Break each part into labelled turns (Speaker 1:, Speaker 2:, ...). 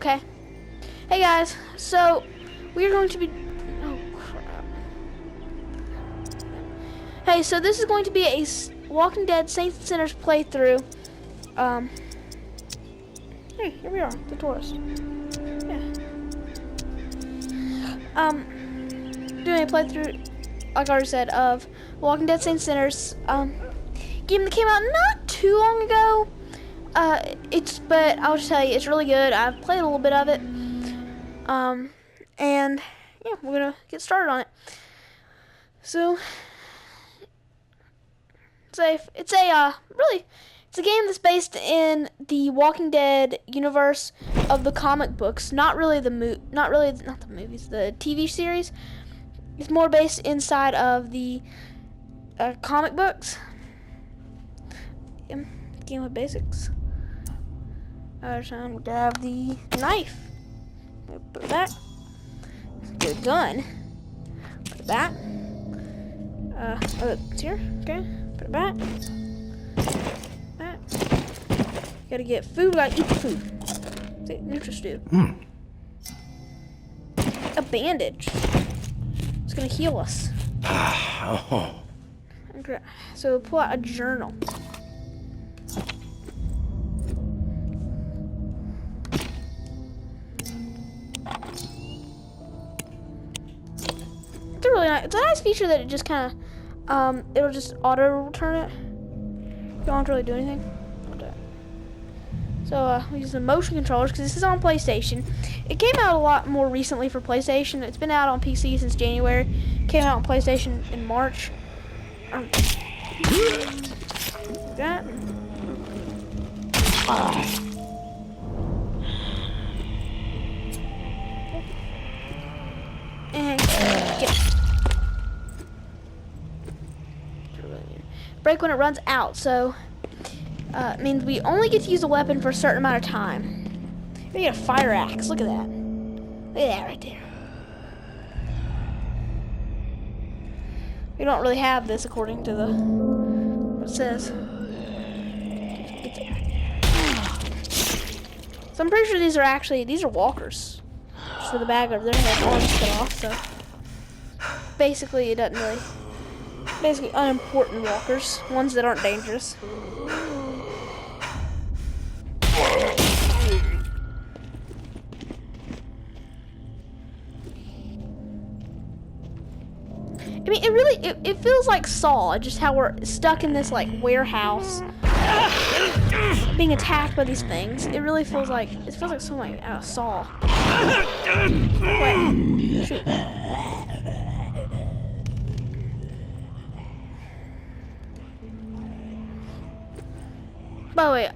Speaker 1: Okay. Hey guys, so we're going to be. Oh crap. Hey, so this is going to be a Walking Dead Saints and Sinners playthrough. Hey, here we are, the tourist. Yeah. Doing a playthrough, like I already said, of Walking Dead Saints and Sinners. Game that came out not too long ago. But I'll just tell you, it's really good. I've played a little bit of it. And yeah, we're gonna get started on it. So, it's a game that's based in the Walking Dead universe of the comic books. Not the movies, the TV series. It's more based inside of the comic books. Game of basics. Time to have the knife. Put it back. Get a gun. Put it back. It's here. Okay. Put it back. Back. Gotta get food. Gotta eat the food. See, interested. A bandage. It's gonna heal us. Okay. So pull out a journal. It's a nice feature that it just kind of, it'll just auto return it. You don't have to really do anything. So we use the motion controllers because this is on PlayStation. It came out a lot more recently for PlayStation. It's been out on PC since January. Came out on PlayStation in March. That. And get break when it runs out, so it means we only get to use a weapon for a certain amount of time. We get a fire axe. Look at that. Look at that right there. We don't really have this according to what it says. So I'm pretty sure these are walkers. Just for the bag over there, their arms cut off, so basically it doesn't really. Basically unimportant walkers, ones that aren't dangerous. I mean, it feels like Saw, just how we're stuck in this like warehouse, being attacked by these things. It feels like something out of Saw. Wait, shoot. By the way,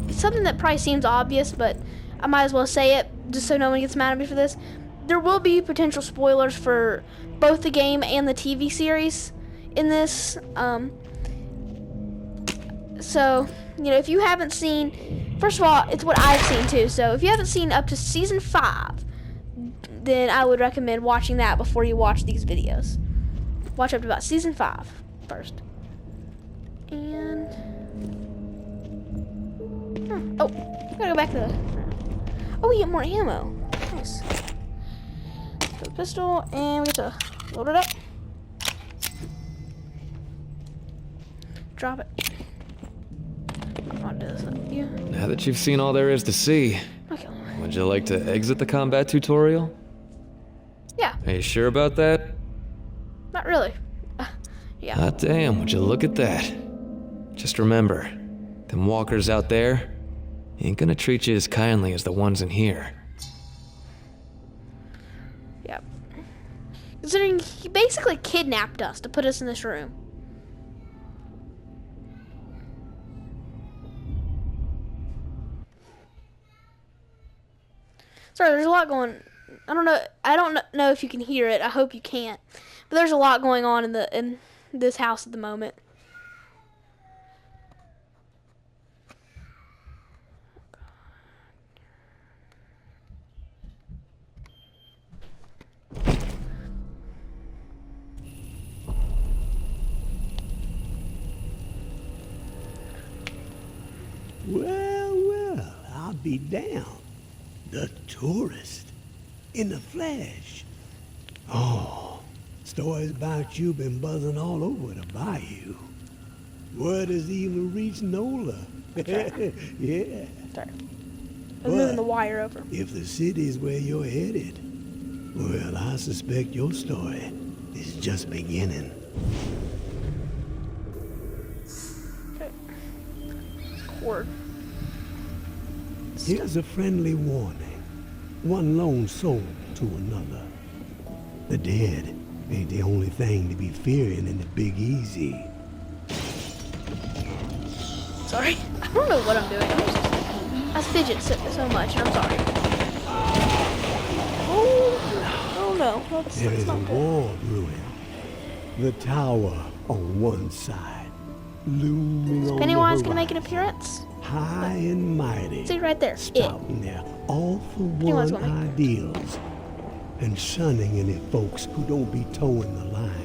Speaker 1: it's something that probably seems obvious, but I might as well say it just so no one gets mad at me for this. There will be potential spoilers for both the game and the TV series in this. So, if you haven't seen, first of all, it's what I've seen too. So if you haven't seen up to season 5, then I would recommend watching that before you watch these videos. Watch up to about season 5 first. And oh, gotta go back to the. Oh, we get more ammo. Nice. The pistol, and we get to load it up. Drop it.
Speaker 2: Now that you've seen all there is to see,
Speaker 1: okay.
Speaker 2: Would you like to exit the combat tutorial?
Speaker 1: Yeah.
Speaker 2: Are you sure about that?
Speaker 1: Not really. Yeah.
Speaker 2: Hot damn, would you look at that? Just remember, them walkers out there ain't gonna treat you as kindly as the ones in here.
Speaker 1: Yep. Considering he basically kidnapped us to put us in this room. Sorry, there's a lot going. I don't know if you can hear it. I hope you can't. But there's a lot going on in this house at the moment.
Speaker 3: Well, I'll be damned. The tourist? In the flesh? Oh, stories about you been buzzing all over the bayou. Word has even reached Nola. Yeah.
Speaker 1: Sorry. I'm moving the wire over.
Speaker 3: If the city's where you're headed, well, I suspect your story is just beginning.
Speaker 1: Okay. Cord.
Speaker 3: Here's a friendly warning. One lone soul to another. The dead ain't the only thing to be fearing in the Big Easy.
Speaker 1: Sorry. I don't know what I'm doing. I fidget so much, and I'm sorry. Oh no.
Speaker 3: There
Speaker 1: That's
Speaker 3: is a
Speaker 1: not good.
Speaker 3: wall ruin. The tower on one side, looming on
Speaker 1: Pennywise
Speaker 3: the
Speaker 1: gonna make an
Speaker 3: horizon,
Speaker 1: appearance?
Speaker 3: high and mighty.
Speaker 1: See right there. It.
Speaker 3: Spouting their all for
Speaker 1: Pennywise
Speaker 3: one
Speaker 1: gonna make
Speaker 3: ideals and shunning any folks who don't be towing the line.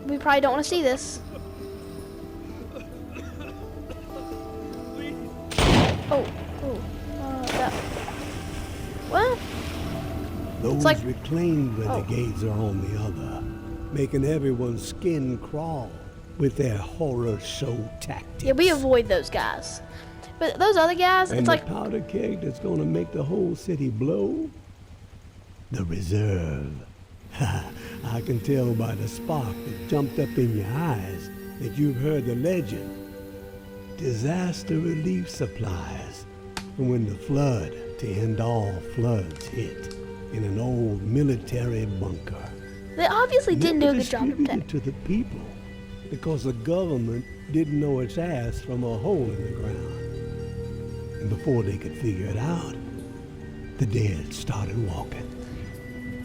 Speaker 1: We probably don't want to see this. That. Well,
Speaker 3: Those
Speaker 1: like-
Speaker 3: reclaimed renegades are on the other, making everyone's skin crawl with their horror show tactics.
Speaker 1: yeah, we avoid those guys. But those other guys,
Speaker 3: And
Speaker 1: it's
Speaker 3: the
Speaker 1: like,
Speaker 3: powder keg that's gonna make the whole city blow? The reserve. I can tell by the spark that jumped up in your eyes that you've heard the legend. Disaster relief supplies from when the flood to end all floods hit in an old military bunker.
Speaker 1: they obviously didn't do a
Speaker 3: Never
Speaker 1: good job of
Speaker 3: distributed
Speaker 1: protecting.
Speaker 3: to the people because the government didn't know its ass from a hole in the ground. And before they could figure it out, the dead started walking.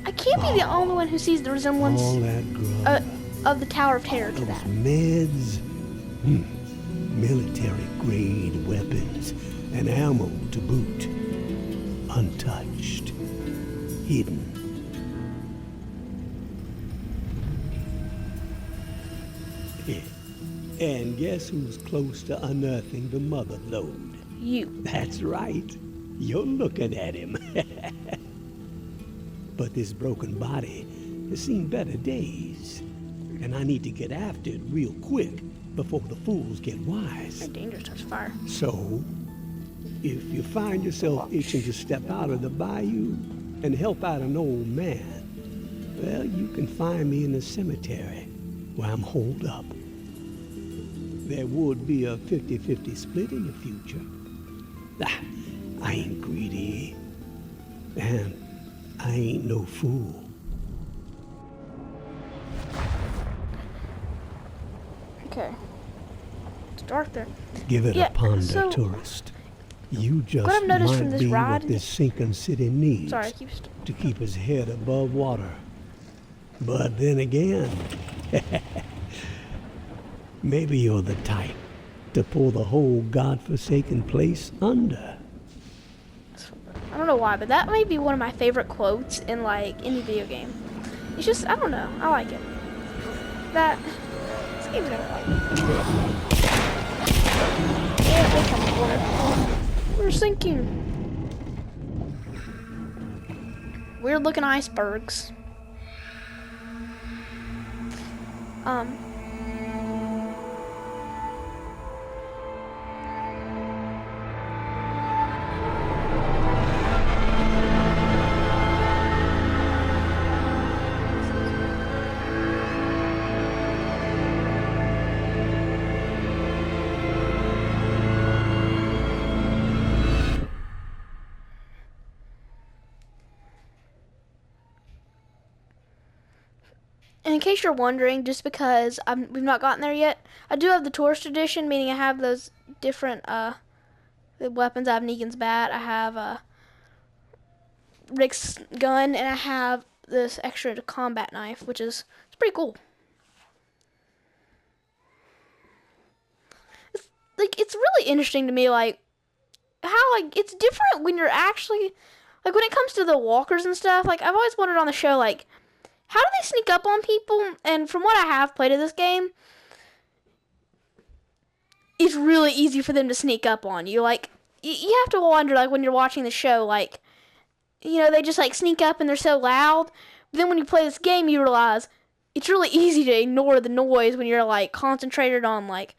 Speaker 1: I can't be the only one who sees the resemblance
Speaker 3: All that grub,
Speaker 1: of the Tower of Terror to
Speaker 3: those
Speaker 1: that.
Speaker 3: meds, military-grade weapons, and ammo to boot. Untouched. Hidden. Yeah. And guess who's close to unearthing the mother lode?
Speaker 1: You.
Speaker 3: That's right. You're looking at him. But this broken body has seen better days. And I need to get after it real quick before the fools get wise.
Speaker 1: Very dangerous touch of fire.
Speaker 3: So, if you find yourself itching to step out of the bayou and help out an old man, well, you can find me in the cemetery where I'm holed up. There would be a 50-50 split in the future. I ain't greedy, and I ain't no fool.
Speaker 1: Okay. It's dark there.
Speaker 3: Give it
Speaker 1: Yeah,
Speaker 3: a ponder,
Speaker 1: so-
Speaker 3: tourist. You just
Speaker 1: I've noticed
Speaker 3: might
Speaker 1: from this
Speaker 3: be
Speaker 1: ride-
Speaker 3: what this sinking city needs
Speaker 1: Sorry, I keep
Speaker 3: to keep his head above water. But then again, maybe you're the type to pull the whole godforsaken place under.
Speaker 1: I don't know why, but that may be one of my favorite quotes in like any video game. It's just, I don't know, I like it. This game's gonna like it. Yeah, we're coming for it. We're sinking. Weird looking icebergs. And in case you're wondering, just because we've not gotten there yet, I do have the tourist edition, meaning I have those different the weapons. I have Negan's bat, I have Rick's gun, and I have this extra combat knife, which is it's pretty cool. It's really interesting to me, like how like it's different when you're actually like when it comes to the walkers and stuff. Like I've always wondered on the show, like, how do they sneak up on people? And from what I have played of this game, it's really easy for them to sneak up on you. Like, you have to wonder, like, when you're watching the show, like, you know, they just, like, sneak up and they're so loud. But then when you play this game, you realize it's really easy to ignore the noise when you're, like, concentrated on, like,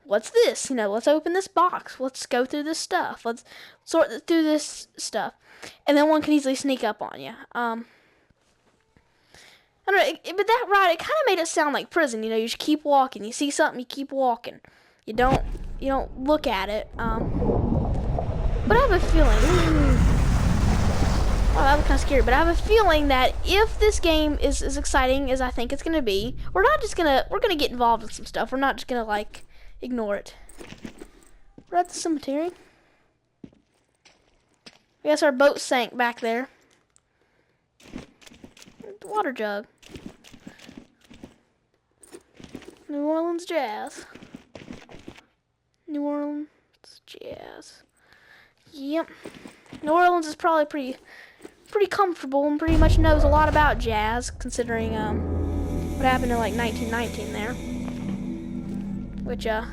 Speaker 1: what's this? You know, let's open this box. Let's go through this stuff. Let's sort through this stuff. And then one can easily sneak up on you. I don't know, but that ride, it kind of made it sound like prison. You know, you just keep walking. You see something, you keep walking. You don't look at it. But I have a feeling. Well, that was kind of scary. But I have a feeling that if this game is as exciting as I think it's gonna be, we're gonna get involved in some stuff. We're not just gonna like ignore it. We're at the cemetery. I guess our boat sank back there. The water jug. New Orleans jazz. New Orleans jazz. Yep. New Orleans is probably pretty comfortable and pretty much knows a lot about jazz, considering what happened in like 1919 there. Which well,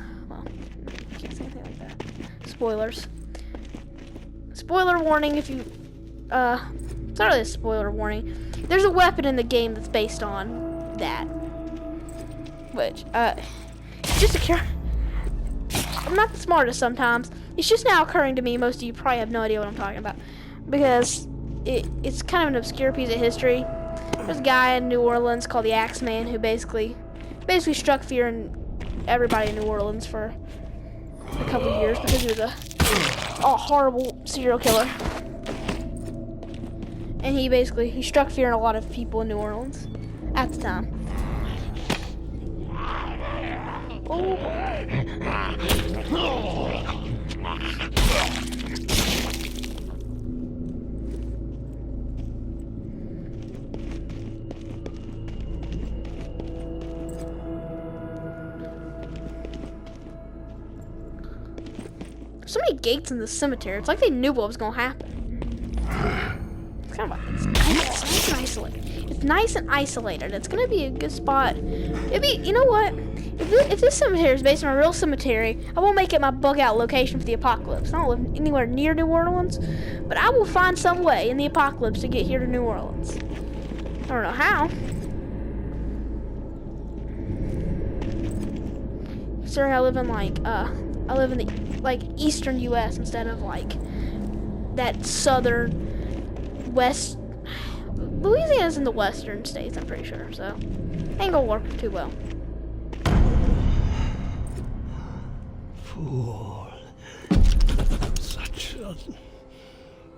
Speaker 1: can't say anything like that. Spoilers. Spoiler warning if you it's not really a spoiler warning. There's a weapon in the game that's based on that. Which just I'm not the smartest sometimes. It's just now occurring to me. Most of you probably have no idea what I'm talking about, because it's kind of an obscure piece of history. There's a guy in New Orleans called the Axeman who basically struck fear in everybody in New Orleans for a couple of years because he was a horrible serial killer. And he struck fear in a lot of people in New Orleans at the time. Oh. So many gates in the cemetery. It's like they knew what was gonna happen. It's nice and isolated. It's nice and isolated. It's gonna be a good spot. You know what? If this cemetery is based on a real cemetery, I won't make it my bug out location for the apocalypse. I don't live anywhere near New Orleans, but I will find some way in the apocalypse to get here to New Orleans. I don't know how. Considering I live in the eastern U.S. instead of like that southern west. Louisiana's in the western states, I'm pretty sure, so ain't gonna work too well.
Speaker 3: Fool. Such a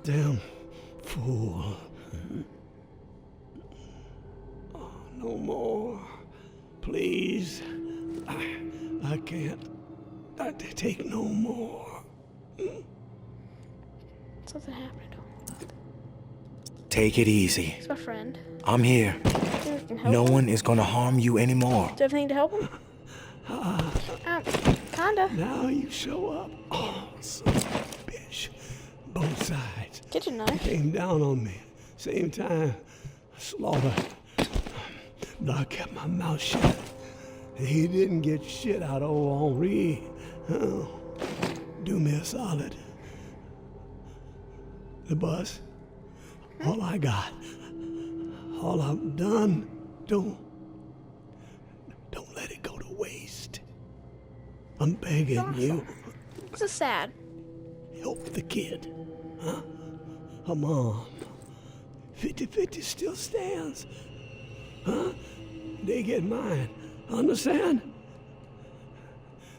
Speaker 3: damn fool. Oh, no more. Please. I can't. I take no more.
Speaker 1: Something happened.
Speaker 4: Take it easy.
Speaker 1: It's my friend.
Speaker 4: I'm here. No one is gonna harm you anymore.
Speaker 1: Do you have anything to help him? Kinda.
Speaker 3: Now you show up. Oh, son of a bitch. Both sides.
Speaker 1: Kitchen knife.
Speaker 3: Came down on me. Same time. Slaughter. But I kept my mouth shut. He didn't get shit out of old Henri. Oh, do me a solid. The bus. All I got. All I've done. Don't let it go to waste. I'm begging you.
Speaker 1: This is sad.
Speaker 3: Help the kid. Huh? Her mom. 50-50 still stands. Huh? They get mine. Understand?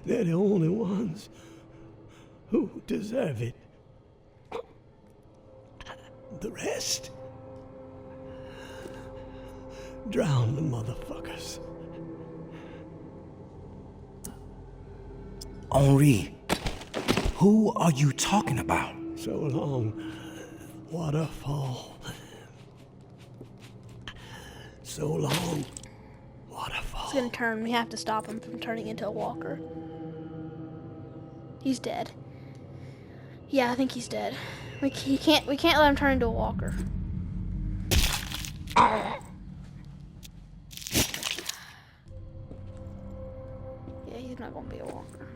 Speaker 3: They're the only ones who deserve it. The rest? Drown the motherfuckers.
Speaker 4: Henri, who are you talking about?
Speaker 3: So long, waterfall. So long, waterfall.
Speaker 1: He's gonna turn. We have to stop him from turning into a walker. He's dead. Yeah, I think he's dead. We can't let him turn into a walker. Yeah, he's not gonna be a walker.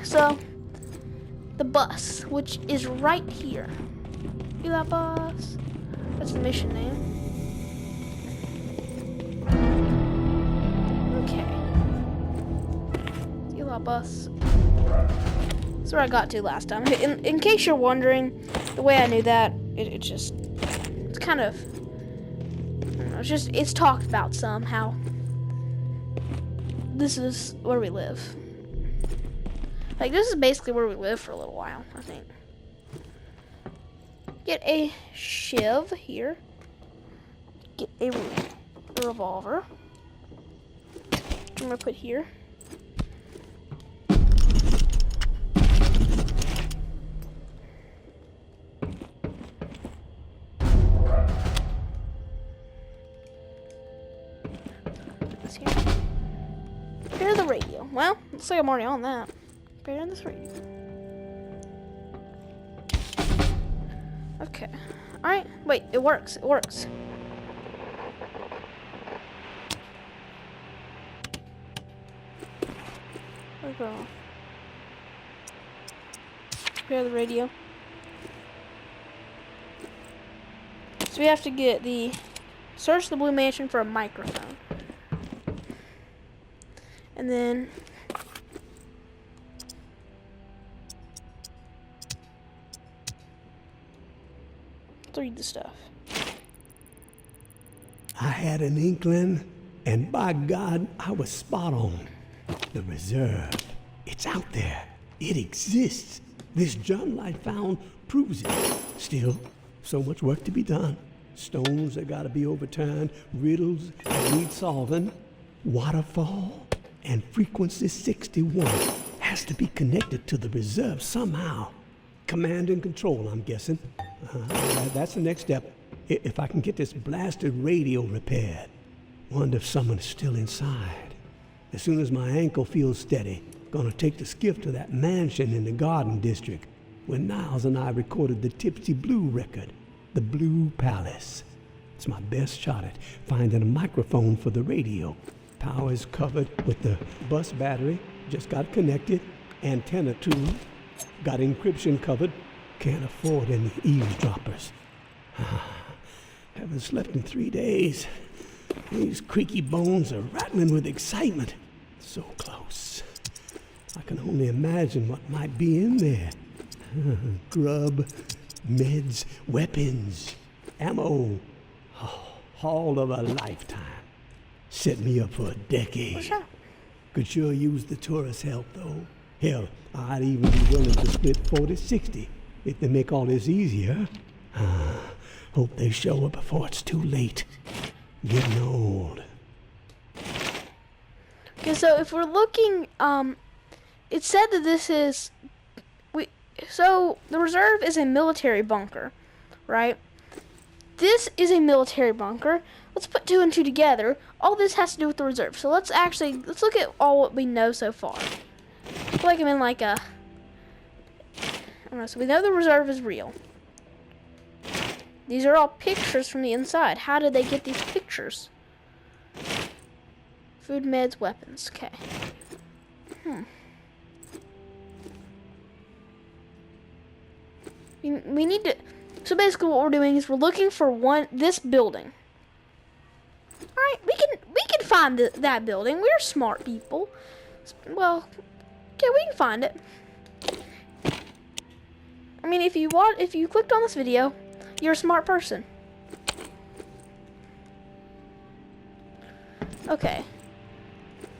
Speaker 1: So the bus, which is right here. See that bus? That's the mission name. Okay. See that bus? That's where I got to last time. In case you're wondering, the way I knew that, it's kind of, I don't know, it's talked about somehow. This is where we live. Like, this is basically where we live for a little while, I think. Get a shiv here. Get a revolver. I'm gonna put here. This here. Repair the radio. Well, looks like I'm already on that. Repair this radio. Okay. Alright. Wait, it works. It works. Where's it going? Repair the radio. So we have to get the... Search the Blue Mansion for a microphone. And then... let's read the stuff.
Speaker 3: I had an inkling, and by God, I was spot on. The reserve. It's out there. It exists. This journal I found proves it. Still, so much work to be done. Stones that gotta be overturned, riddles that need solving, waterfall, and frequency 61 has to be connected to the reserve somehow. Command and control, I'm guessing. That's the next step. If I can get this blasted radio repaired. Wonder if someone's still inside. As soon as my ankle feels steady, gonna take the skiff to that mansion in the Garden District where Niles and I recorded the Tipsy Blue record, the Blue Palace. It's my best shot at finding a microphone for the radio. Power is covered with the bus battery, just got connected. Antenna too, got encryption covered. Can't afford any eavesdroppers. Haven't slept in 3 days. These creaky bones are rattling with excitement. So close. I can only imagine what might be in there. Grub, meds, weapons, ammo. Oh, all of a lifetime. Set me up for a decade.
Speaker 1: What's that?
Speaker 3: Could sure use the tourist help, though. Hell, I'd even be willing to split 40-60 if they make all this easier. Hope they show up before it's too late. Getting old.
Speaker 1: Okay, so if we're looking, it said that this is, so the reserve is a military bunker, right? This is a military bunker. Let's put 2 and 2 together. All this has to do with the reserve. So let's look at all what we know so far. I feel like I'm in like a, I don't know, so we know the reserve is real. These are all pictures from the inside. How did they get these pictures? Food, meds, weapons. Okay. We need to... So basically what we're doing is we're looking for this building. Alright, we can find that building. We're smart people. Well, okay, we can find it. I mean, if you clicked on this video, you're a smart person. Okay.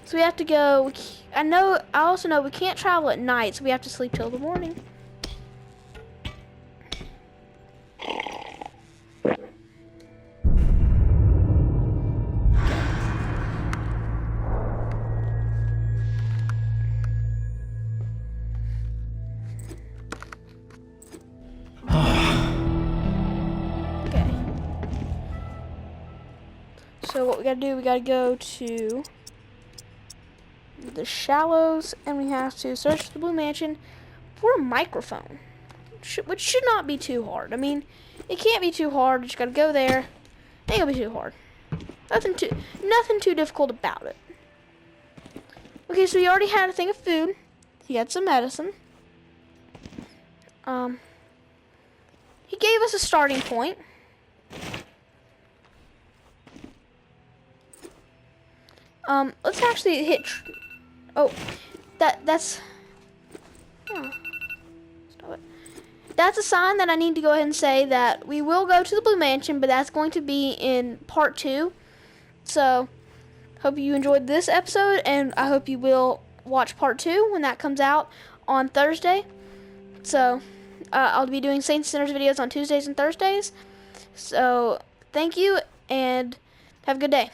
Speaker 1: So we have to go. I also know we can't travel at night, so we have to sleep till the morning. So what we gotta do, we gotta go to the Shallows, and we have to search the Blue Mansion for a microphone, which should not be too hard. I mean, it can't be too hard. You just gotta go there. It ain't gonna be too hard. Nothing too difficult about it. Okay, so you already had a thing of food. You got some medicine. He gave us a starting point. Let's actually hit. Oh, that's. Oh, stop it. That's a sign that I need to go ahead and say that we will go to the Blue Mansion, but that's going to be in part 2. So, hope you enjoyed this episode, and I hope you will watch part 2 when that comes out on Thursday. So, I'll be doing Saints Sinners videos on Tuesdays and Thursdays. So, thank you, and have a good day.